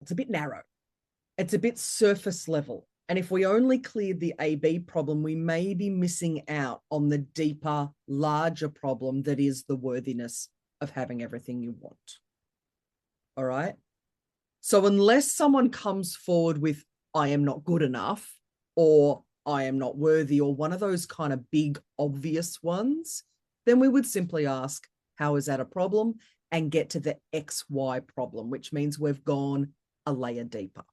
It's a bit narrow. It's a bit surface level. And if we only cleared the AB problem, we may be missing out on the deeper, larger problem that is the worthiness of having everything you want. All right. So unless someone comes forward with, I am not good enough, or I am not worthy, or one of those kind of big, obvious ones, then we would simply ask, how is that a problem? And get to the XY problem, which means we've gone a layer deeper.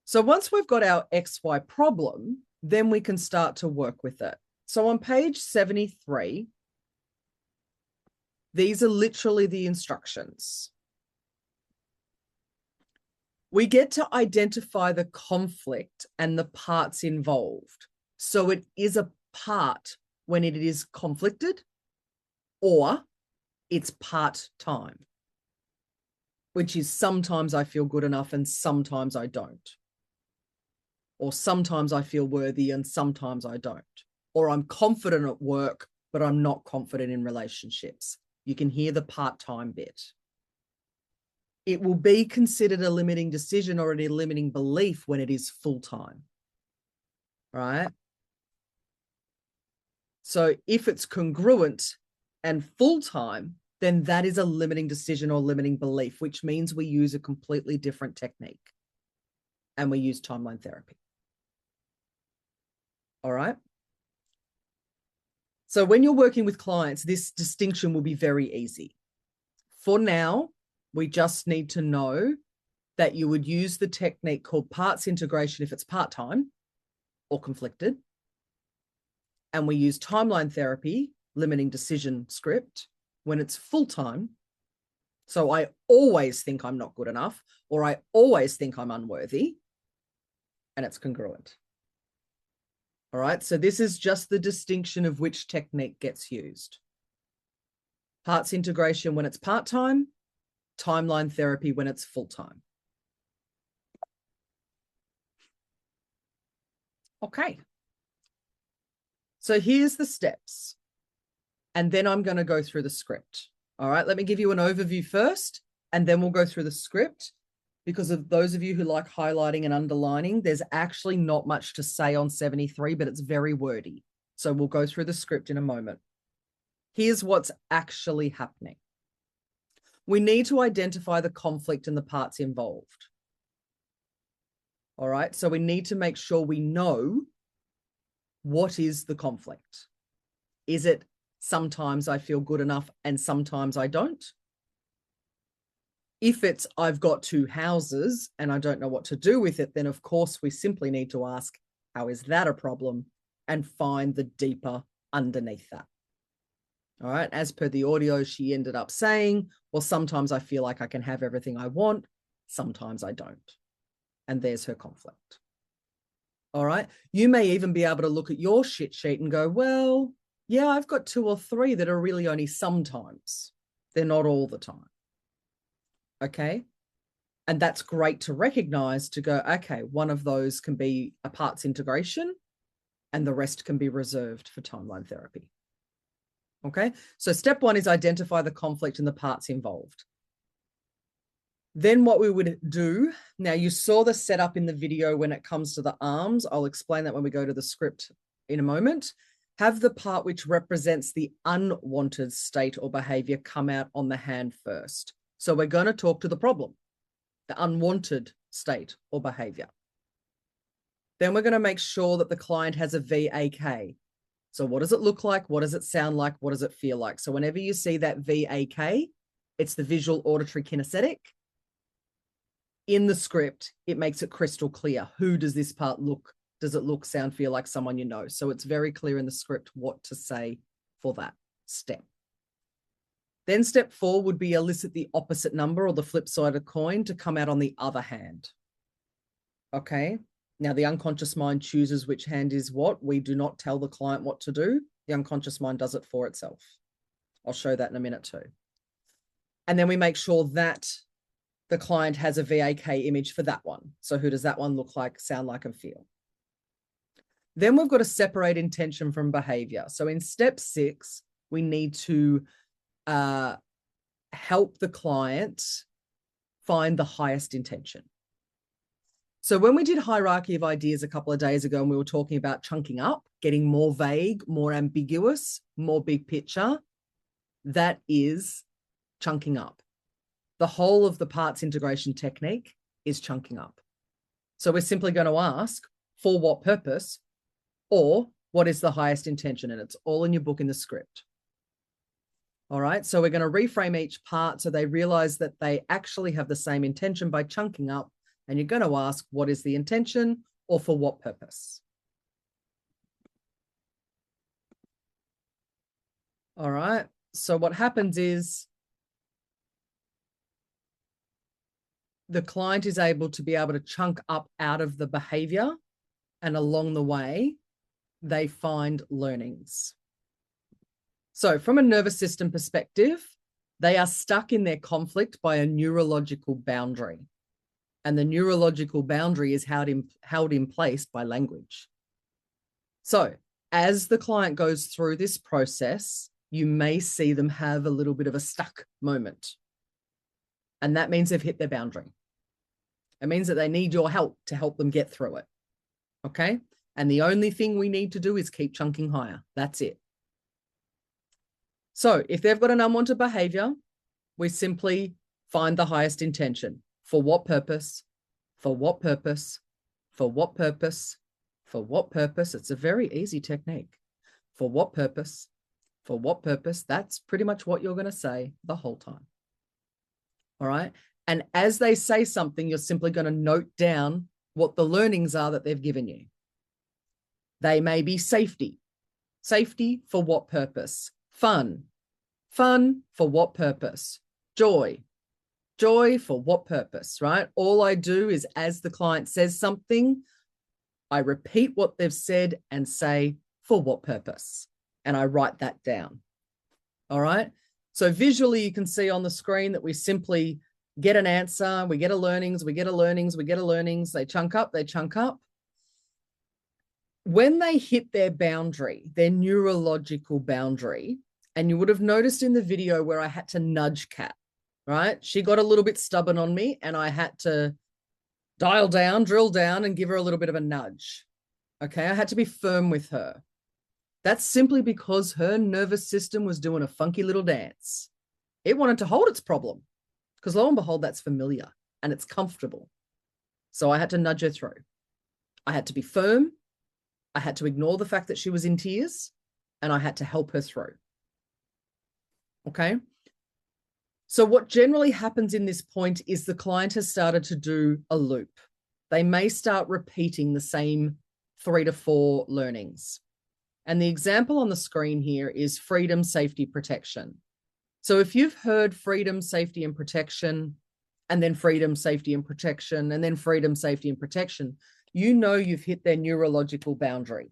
So once we've got our XY problem, then we can start to work with it. So on page 73, these are literally the instructions. We get to identify the conflict and the parts involved. So it is a part when it is conflicted, or it's part-time, which is sometimes I feel good enough and sometimes I don't. Or sometimes I feel worthy and sometimes I don't. Or I'm confident at work, but I'm not confident in relationships. You can hear the part-time bit. It will be considered a limiting decision or a limiting belief when it is full-time, right? So if it's congruent and full-time, then that is a limiting decision or limiting belief, which means we use a completely different technique and we use timeline therapy. All right. So when you're working with clients, this distinction will be very easy. For now, we just need to know that you would use the technique called parts integration if it's part-time or conflicted. And we use timeline therapy, limiting decision script, when it's full-time. So I always think I'm not good enough, or I always think I'm unworthy, and it's congruent. All right, so this is just the distinction of which technique gets used. Parts integration when it's part-time, timeline therapy when it's full-time. Okay. So here's the steps. And then I'm going to go through the script. All right, let me give you an overview first, and then we'll go through the script. Because of those of you who like highlighting and underlining, there's actually not much to say on 73, but it's very wordy. So we'll go through the script in a moment. Here's what's actually happening. We need to identify the conflict and the parts involved. All right, so we need to make sure we know what is the conflict. Is it sometimes I feel good enough and sometimes I don't? If it's I've got two houses and I don't know what to do with it, then of course we simply need to ask, how is that a problem? And find the deeper underneath that. All right, as per the audio, she ended up saying, well, sometimes I feel like I can have everything I want, sometimes I don't. And there's her conflict. All right, you may even be able to look at your shit sheet and go, well, yeah, I've got 2 or 3 that are really only sometimes. They're not all the time. Okay. And that's great to recognize, to go, okay, one of those can be a parts integration and the rest can be reserved for timeline therapy. Okay. So step 1 is identify the conflict and the parts involved. Then what we would do, now you saw the setup in the video when it comes to the arms. I'll explain that when we go to the script in a moment. Have the part which represents the unwanted state or behavior come out on the hand first. So we're going to talk to the problem, the unwanted state or behavior. Then we're going to make sure that the client has a VAK. So what does it look like? What does it sound like? What does it feel like? So whenever you see that VAK, it's the visual auditory kinesthetic. In the script, it makes it crystal clear. Who does this part look? Does it look, sound, feel like someone you know? So it's very clear in the script what to say for that step. Then step 4 would be elicit the opposite number or the flip side of the coin to come out on the other hand. Okay. Now the unconscious mind chooses which hand is what. We do not tell the client what to do. The unconscious mind does it for itself. I'll show that in a minute too. And then we make sure that the client has a VAK image for that one. So who does that one look like, sound like, and feel? Then we've got to separate intention from behavior. So in step 6, we need to help the client find the highest intention. So when we did hierarchy of ideas a couple of days ago and we were talking about chunking up, getting more vague, more ambiguous, more big picture, that is chunking up. The whole of the parts integration technique is chunking up. So we're simply going to ask, for what purpose, or what is the highest intention? And it's all in your book in the script. All right, so we're going to reframe each part so they realize that they actually have the same intention by chunking up. And you're going to ask, what is the intention or for what purpose? All right, so what happens is the client is able to chunk up out of the behavior, and along the way, they find learnings. So from a nervous system perspective, they are stuck in their conflict by a neurological boundary. And the neurological boundary is held in place by language. So as the client goes through this process, you may see them have a little bit of a stuck moment. And that means they've hit their boundary. It means that they need your help to help them get through it. Okay? And the only thing we need to do is keep chunking higher. That's it. So if they've got an unwanted behavior, we simply find the highest intention. For what purpose? For what purpose? For what purpose? For what purpose? It's a very easy technique. For what purpose? For what purpose? That's pretty much what you're going to say the whole time. All right. And as they say something, you're simply going to note down what the learnings are that they've given you. They may be safety. Safety for what purpose? Fun. Fun for what purpose? Joy. Joy for what purpose, right? All I do is as the client says something, I repeat what they've said and say, for what purpose? And I write that down. All right. So visually, you can see on the screen that we simply get an answer, we get a learnings, we get a learnings, we get a learnings, they chunk up, they chunk up. When they hit their boundary, their neurological boundary, and you would have noticed in the video where I had to nudge Kat, right? She got a little bit stubborn on me and I had to dial down, drill down and give her a little bit of a nudge. Okay, I had to be firm with her. That's simply because her nervous system was doing a funky little dance. It wanted to hold its problem because lo and behold, that's familiar and it's comfortable. So I had to nudge her through. I had to be firm. I had to ignore the fact that she was in tears and I had to help her through. Okay. So what generally happens in this point is the client has started to do a loop. They may start repeating the same 3 to 4 learnings. And the example on the screen here is freedom, safety, protection. So if you've heard freedom, safety, and protection, and then freedom, safety, and protection, and then freedom, safety, and protection, you know you've hit their neurological boundary.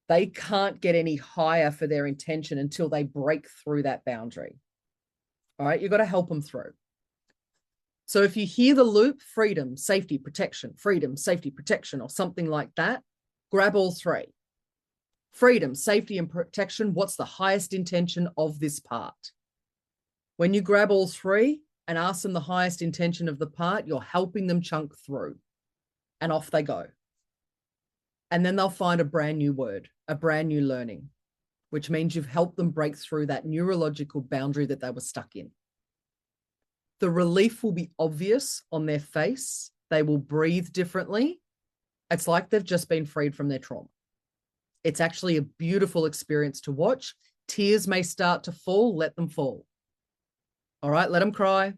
They can't get any higher for their intention until they break through that boundary. All right, you've got to help them through. So if you hear the loop, freedom, safety, protection, freedom, safety, protection, or something like that, grab all 3. Freedom, safety, and protection, what's the highest intention of this part? When you grab all 3 and ask them the highest intention of the part, you're helping them chunk through. And off they go. And then they'll find a brand new word, a brand new learning, which means you've helped them break through that neurological boundary that they were stuck in. The relief will be obvious on their face. They will breathe differently. It's like they've just been freed from their trauma. It's actually a beautiful experience to watch. Tears may start to fall, let them fall. All right, let them cry.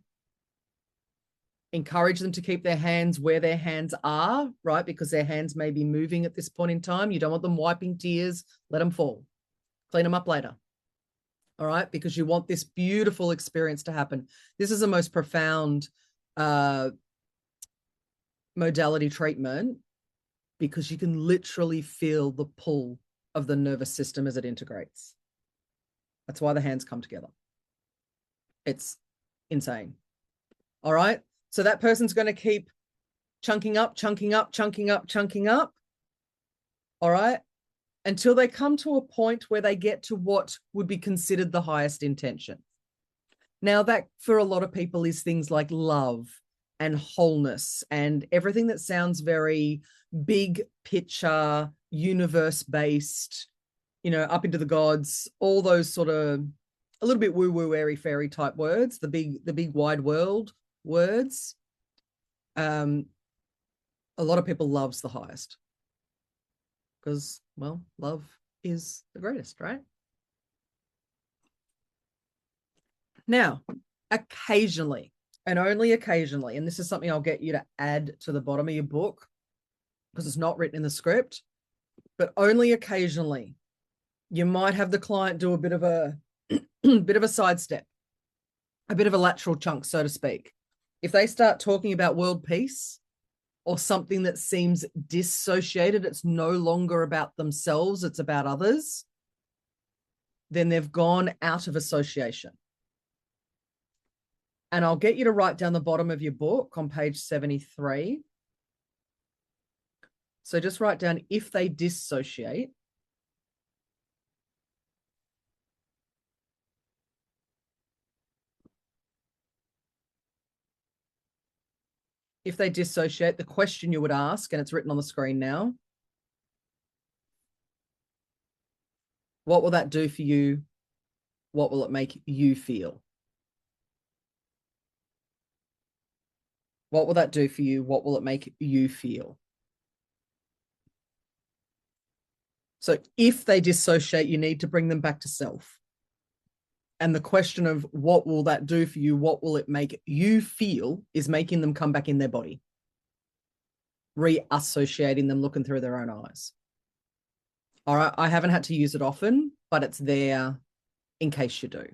Encourage them to keep their hands where their hands are, right? Because their hands may be moving at this point in time. You don't want them wiping tears. Let them fall. Clean them up later. All right, because you want this beautiful experience to happen. This is the most profound modality treatment because you can literally feel the pull of the nervous system as it integrates. That's why the hands come together. It's insane. All right, so that person's going to keep chunking up, chunking up, chunking up, chunking up. All right, until they come to a point where they get to what would be considered the highest intention. Now, that for a lot of people is things like love, and wholeness and everything that sounds very big picture, universe based, up into the gods, all those sort of a little bit woo-woo, airy-fairy type words, the big wide world words. A lot of people loves the highest because, well, love is the greatest, right? Now, occasionally, and only occasionally, and this is something I'll get you to add to the bottom of your book because it's not written in the script, but only occasionally, you might have the client do a bit of a sidestep, a bit of a lateral chunk, so to speak. If they start talking about world peace or something that seems dissociated, it's no longer about themselves, it's about others, then they've gone out of association. And I'll get you to write down the bottom of your book on page 73. So just write down if they dissociate. If they dissociate, the question you would ask, and it's written on the screen now, what will that do for you? What will it make you feel? What will that do for you? What will it make you feel? So if they dissociate, you need to bring them back to self. And the question of what will that do for you? What will it make you feel is making them come back in their body, reassociating them, looking through their own eyes. All right. I haven't had to use it often, but it's there in case you do.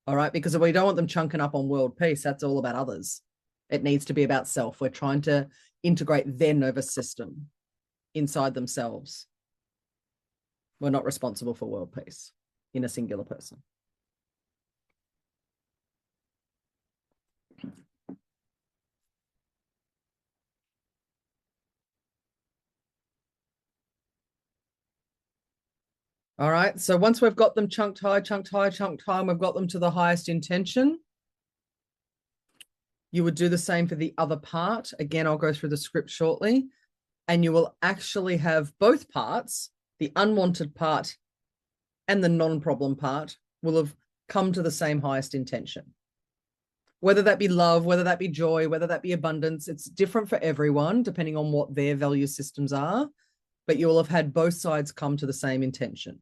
All right. Because we don't want them chunking up on world peace. That's all about others. It needs to be about self. We're trying to integrate their nervous system inside themselves. We're not responsible for world peace in a singular person. All right. So once we've got them chunked high, and we've got them to the highest intention, you would do the same for the other part. Again, I'll go through the script shortly, and you will actually have both parts, the unwanted part and the non-problem part, will have come to the same highest intention. Whether that be love, whether that be joy, whether that be abundance, it's different for everyone depending on what their value systems are, but you will have had both sides come to the same intention.